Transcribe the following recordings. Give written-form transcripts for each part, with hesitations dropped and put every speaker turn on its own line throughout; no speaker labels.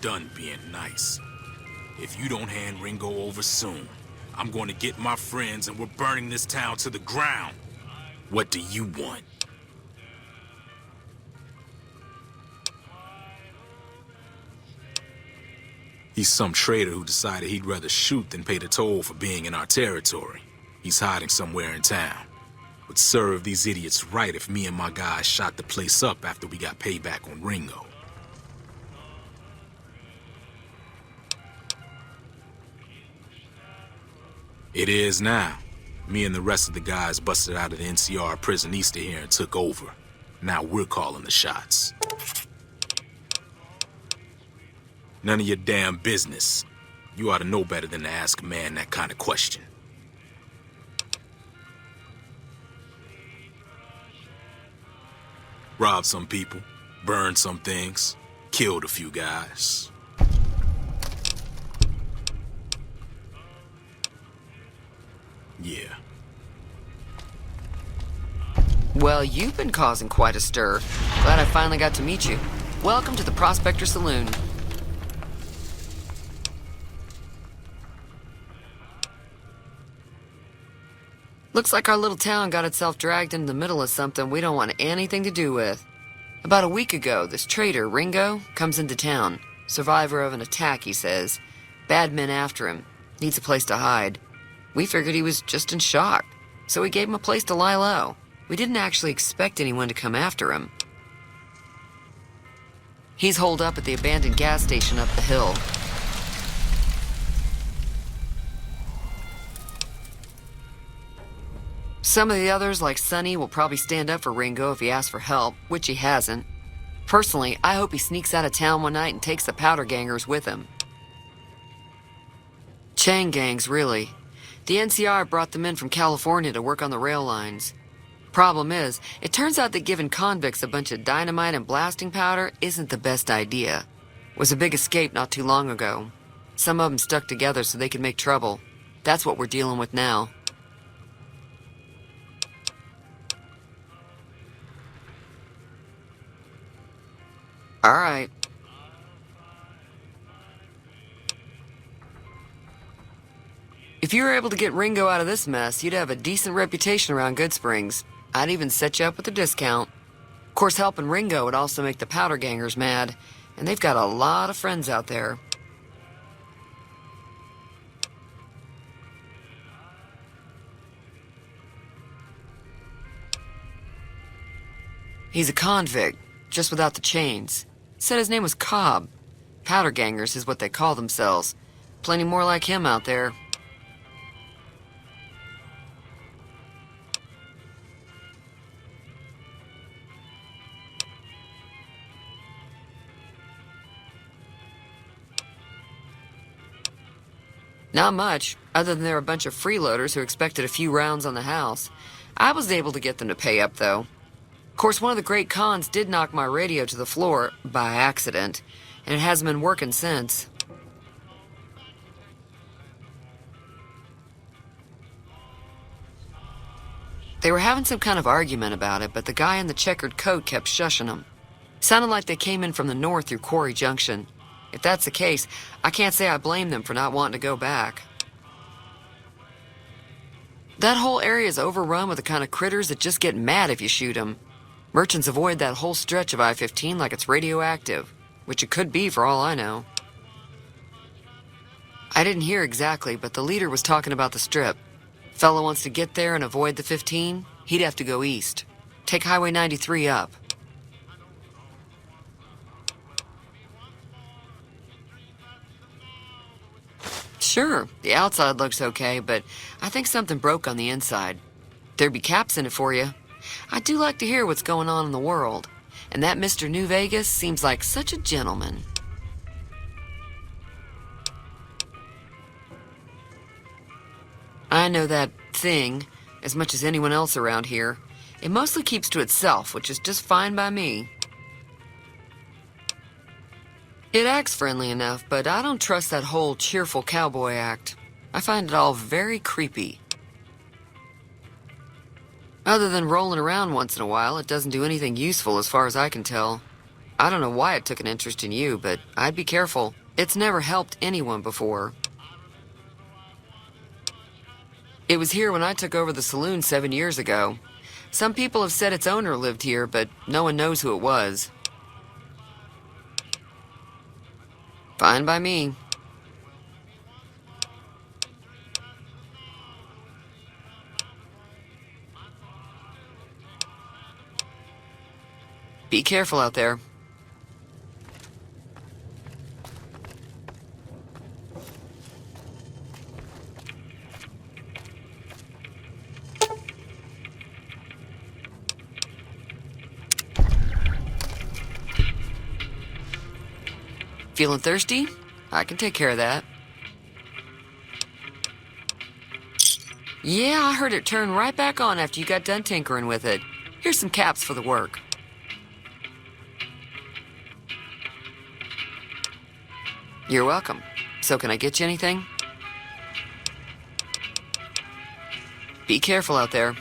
done being nice. If you don't hand Ringo over soon, I'm going to get my friends and we're burning this town to the ground. What do you want? He's some traitor who decided he'd rather shoot than pay the toll for being in our territory. He's hiding somewhere in town. Would serve these idiots right if me and my guys shot the place up after we got payback on Ringo. It is now. Me and the rest of the guys busted out of the NCR prison east of here and took over. Now we're calling the shots. None of your damn business. You ought to know better than to ask a man that kind of question. Robbed some people, burned some things, killed a few guys. Yeah.
Well, you've been causing quite a stir. Glad I finally got to meet you. Welcome to the Prospector Saloon. Looks like our little town got itself dragged into the middle of something we don't want anything to do with. About a week ago, this traitor, Ringo, comes into town. Survivor of an attack, he says. Bad men after him. Needs a place to hide. We figured he was just in shock, so we gave him a place to lie low. We didn't actually expect anyone to come after him. He's holed up at the abandoned gas station up the hill. Some of the others, like Sonny, will probably stand up for Ringo if he asks for help, which he hasn't. Personally, I hope he sneaks out of town one night and takes the powder gangers with him. Chain gangs, really. The NCR brought them in from California to work on the rail lines. Problem is, it turns out that giving convicts a bunch of dynamite and blasting powder isn't the best idea. Was a big escape not too long ago. Some of them stuck together so they could make trouble. That's what we're dealing with now. All right. If you were able to get Ringo out of this mess, you'd have a decent reputation around Goodsprings. I'd even set you up with a discount. Of course, helping Ringo would also make the powder gangers mad, and they've got a lot of friends out there. He's a convict, just without the chains. Said his name was Cobb. Powder gangers is what they call themselves. Plenty more like him out there. Not much, other than they're a bunch of freeloaders who expected a few rounds on the house. I was able to get them to pay up, though. Of course, one of the great cons did knock my radio to the floor, by accident, and it hasn't been working since. They were having some kind of argument about it, but the guy in the checkered coat kept shushing them. Sounded like they came in from the north through Quarry Junction. If that's the case, I can't say I blame them for not wanting to go back. That whole area is overrun with the kind of critters that just get mad if you shoot them. Merchants avoid that whole stretch of I-15 like it's radioactive, which it could be for all I know. I didn't hear exactly, but the leader was talking about the strip. Fellow wants to get there and avoid the 15, he'd have to go east. Take Highway 93 up. Sure, the outside looks okay, but I think something broke on the inside. There'd be caps in it for you. I do like to hear what's going on in the world, and that Mr. New Vegas seems like such a gentleman. I know that thing as much as anyone else around here. It mostly keeps to itself, which is just fine by me. It acts friendly enough, but I don't trust that whole cheerful cowboy act. I find it all very creepy. Other than rolling around once in a while, it doesn't do anything useful as far as I can tell. I don't know why it took an interest in you, but I'd be careful. It's never helped anyone before. It was here when I took over the saloon 7 years ago. Some people have said its owner lived here, but no one knows who it was. Fine by me. Be careful out there. Feeling thirsty? I can take care of that. Yeah, I heard it turn right back on after you got done tinkering with it. Here's some caps for the work. You're welcome. So can I get you anything? Be careful out there.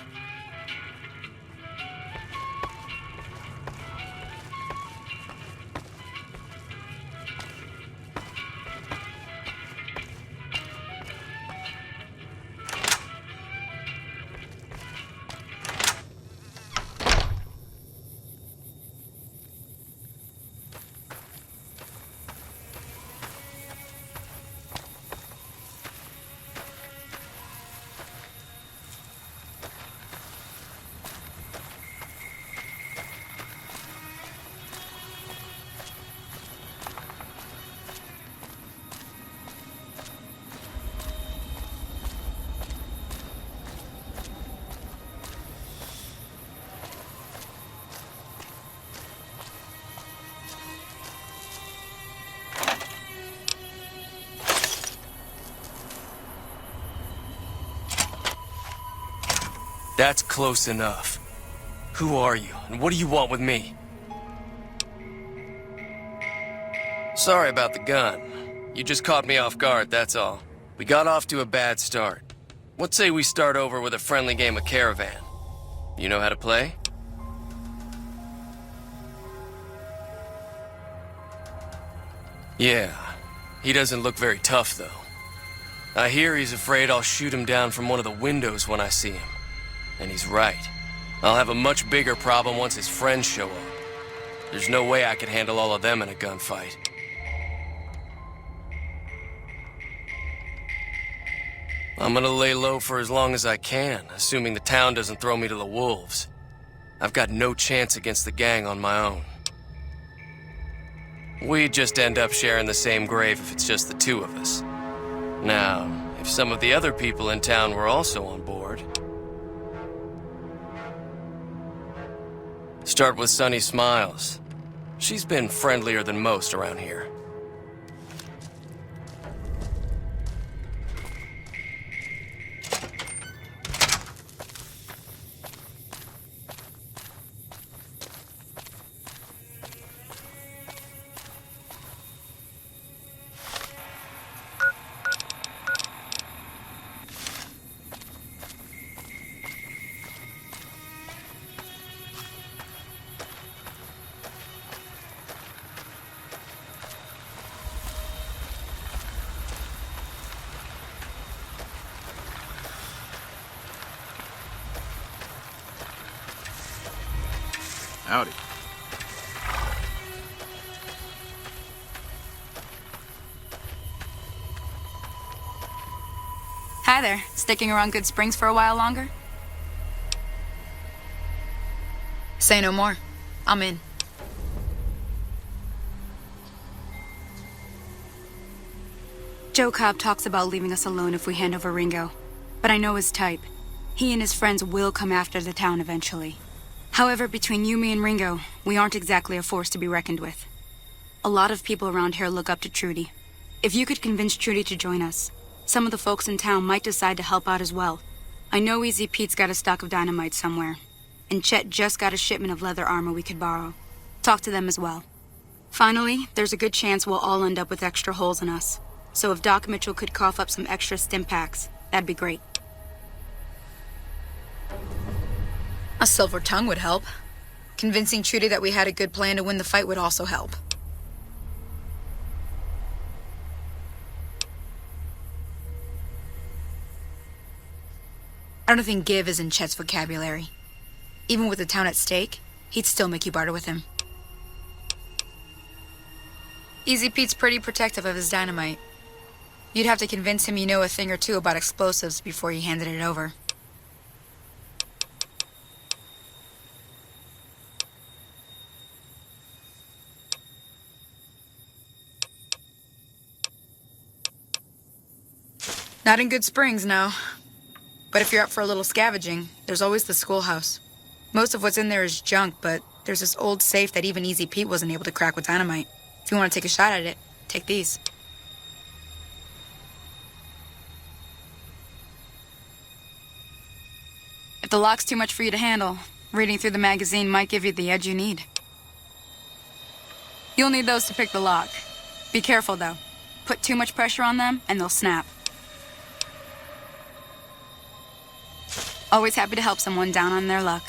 That's close enough. Who are you, and what do you want with me? Sorry about the gun. You just caught me off guard, that's all. We got off to a bad start. What say we start over with a friendly game of Caravan? You know how to play? Yeah, he doesn't look very tough, though. I hear he's afraid I'll shoot him down from one of the windows when I see him. And he's right. I'll have a much bigger problem once his friends show up. There's no way I could handle all of them in a gunfight. I'm gonna lay low for as long as I can, assuming the town doesn't throw me to the wolves. I've got no chance against the gang on my own. We'd just end up sharing the same grave if it's just the two of us. Now, if some of the other people in town were also on board... Start with Sunny Smiles. She's been friendlier than most around here.
Howdy.
Hi there. Sticking around Good Springs for a while longer? Say no more. I'm in. Joe Cobb talks about leaving us alone if we hand over Ringo. But I know his type. He and his friends will come after the town eventually. However, between you, me, and Ringo, we aren't exactly a force to be reckoned with. A lot of people around here look up to Trudy. If you could convince Trudy to join us, some of the folks in town might decide to help out as well. I know Easy Pete's got a stock of dynamite somewhere, and Chet just got a shipment of leather armor we could borrow. Talk to them as well. Finally, there's a good chance we'll all end up with extra holes in us. So if Doc Mitchell could cough up some extra stim packs, that'd be great.
A silver tongue would help.
Convincing Trudy that we had a good plan to win the fight would also help. I don't think give is in Chet's vocabulary. Even with the town at stake, he'd still make you barter with him. Easy Pete's pretty protective of his dynamite. You'd have to convince him you know a thing or two about explosives before you handed it over. Not in Good Springs, no. But if you're up for a little scavenging, there's always the schoolhouse. Most of what's in there is junk, but there's this old safe that even Easy Pete wasn't able to crack with dynamite. If you want to take a shot at it, take these. If the lock's too much for you to handle, reading through the magazine might give you the edge you need. You'll need those to pick the lock. Be careful, though. Put too much pressure on them, and they'll snap. Always happy to help someone down on their luck.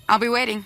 I'll be waiting.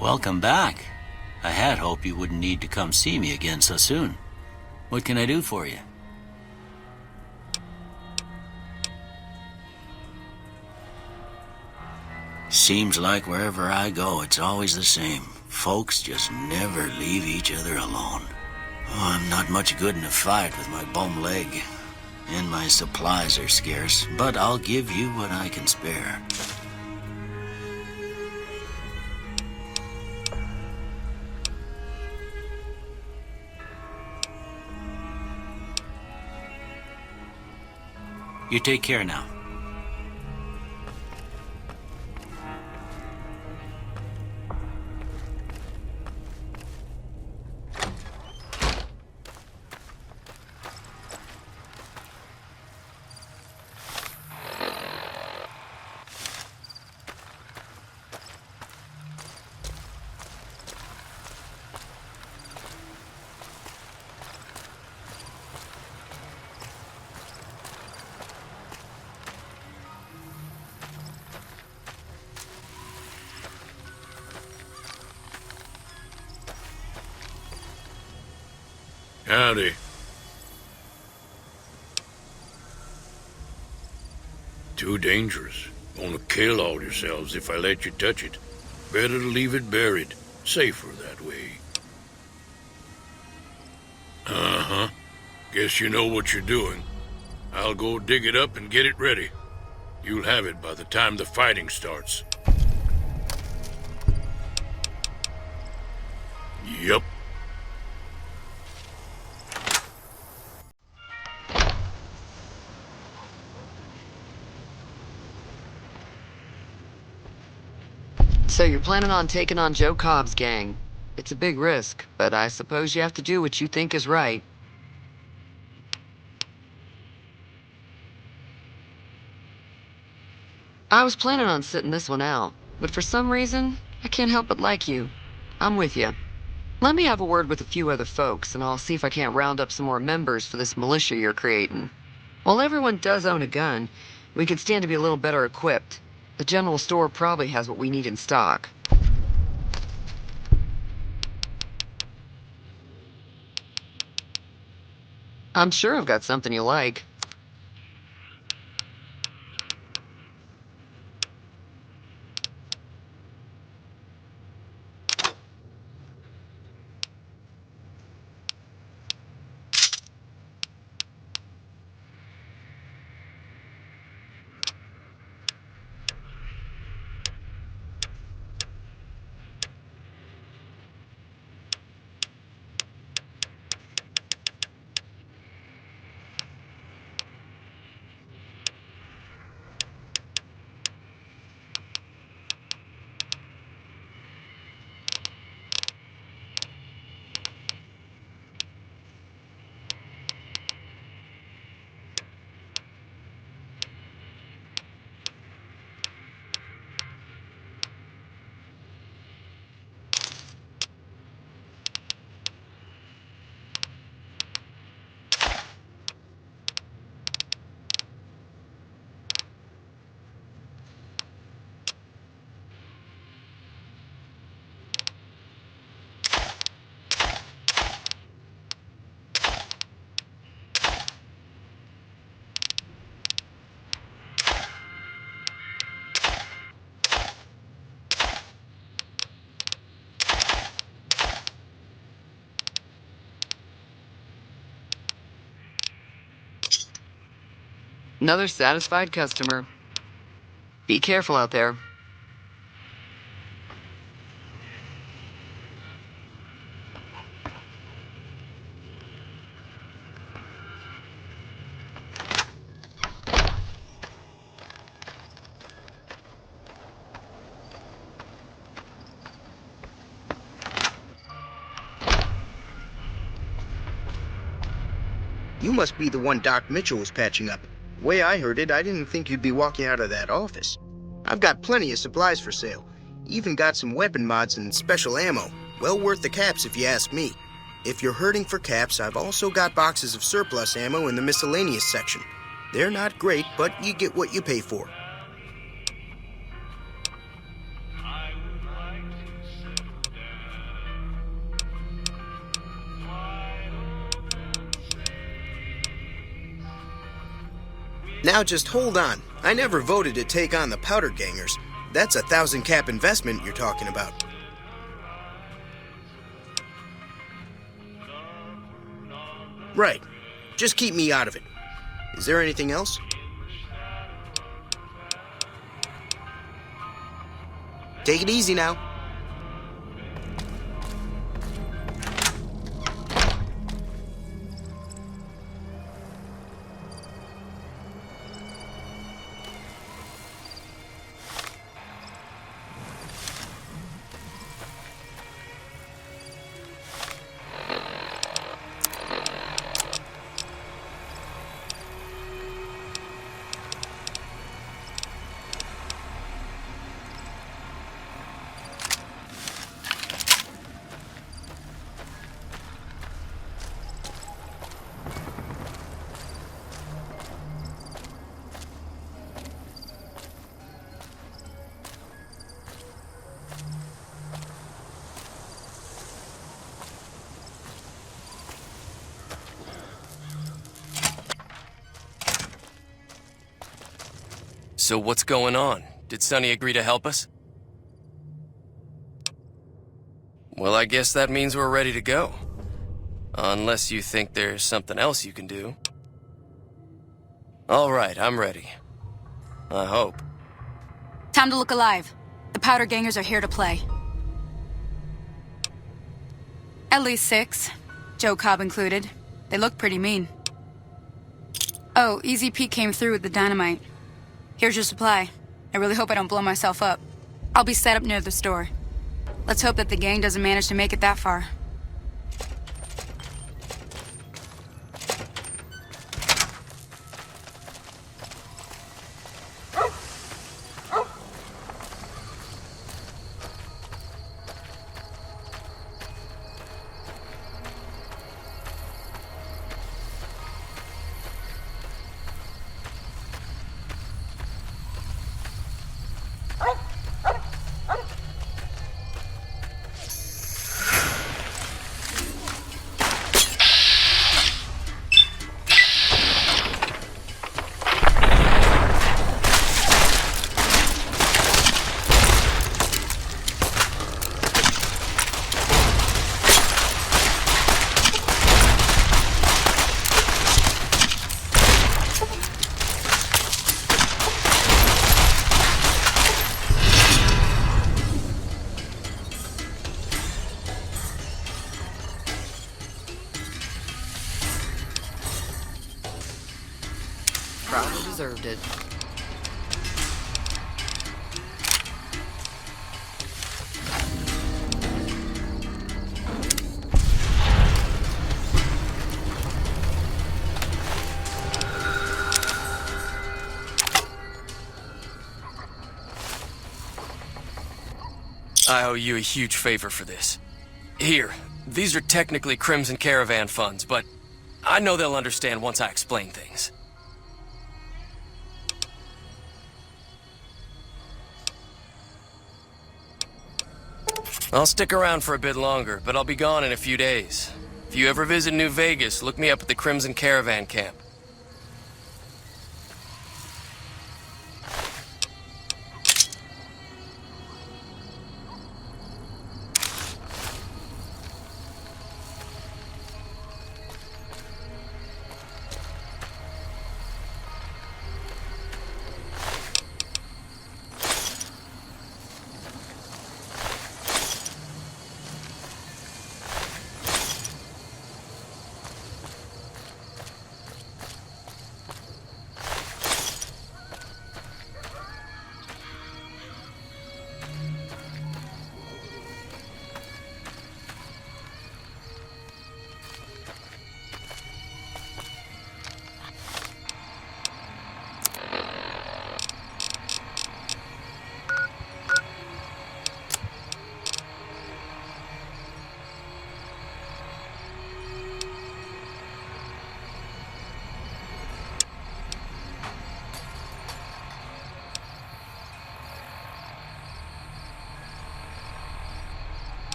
Welcome back. I had hoped you wouldn't need to come see me again so soon. What can I do for you? Seems like wherever I go, it's always the same. Folks just never leave each other alone. Oh, I'm not much good in a fight with my bum leg. And my supplies are scarce, but I'll give you what I can spare. You take care now.
Howdy. Too dangerous. Gonna kill all yourselves if I let you touch it. Better to leave it buried. Safer that way. Uh-huh. Guess you know what you're doing. I'll go dig it up and get it ready. You'll have it by the time the fighting starts. Yup.
So you're planning on taking on Joe Cobb's gang. It's a big risk, but I suppose you have to do what you think is right. I was planning on sitting this one out, but for some reason, I can't help but like you. I'm with you. Let me have a word with a few other folks, and I'll see if I can't round up some more members for this militia you're creating. While everyone does own a gun, we could stand to be a little better equipped. The general store probably has what we need in stock. I'm sure I've got something you like. Another satisfied customer. Be careful out there.
You must be the one Doc Mitchell was patching up. The way I heard it, I didn't think you'd be walking out of that office. I've got plenty of supplies for sale. Even got some weapon mods and special ammo. Well worth the caps if you ask me. If you're hurting for caps, I've also got boxes of surplus ammo in the miscellaneous section. They're not great, but you get what you pay for.
I would like to settle
Now just hold on. I never voted to take on the powder gangers. That's a 1,000 cap investment you're talking about. Right. Just keep me out of it. Is there anything else? Take it easy now.
So what's going on? Did Sonny agree to help us? Well, I guess that means we're ready to go. Unless you think there's something else you can do. All right, I'm ready. I hope.
Time to look alive. The powder gangers are here to play. At least 6, Joe Cobb included. They look pretty mean. Oh, Easy Pete came through with the dynamite. Here's your supply. I really hope I don't blow myself up. I'll be set up near the store. Let's hope that the gang doesn't manage to make it that far.
Probably deserved it.
I owe you a huge favor for this. Here, these are technically Crimson Caravan funds, but I know they'll understand once I explain things. I'll stick around for a bit longer, but I'll be gone in a few days. If you ever visit New Vegas, look me up at the Crimson Caravan camp.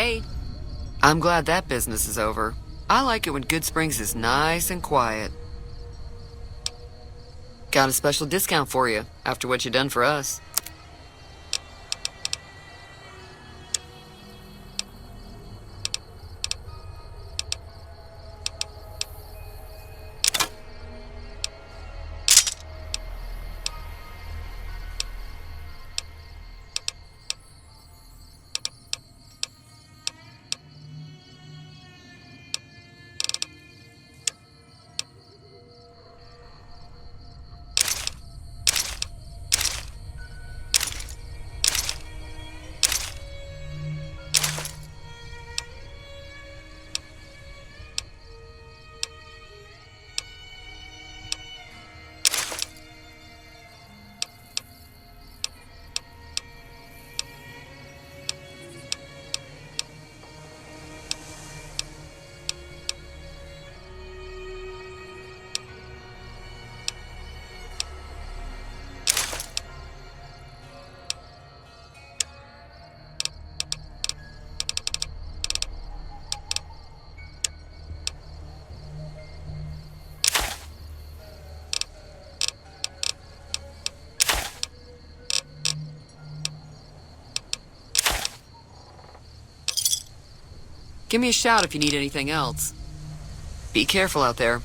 Hey, I'm glad that business is over. I like it when Good Springs is nice and quiet. Got a special discount for you after what you done for us. Give me a shout if you need anything else. Be careful out there.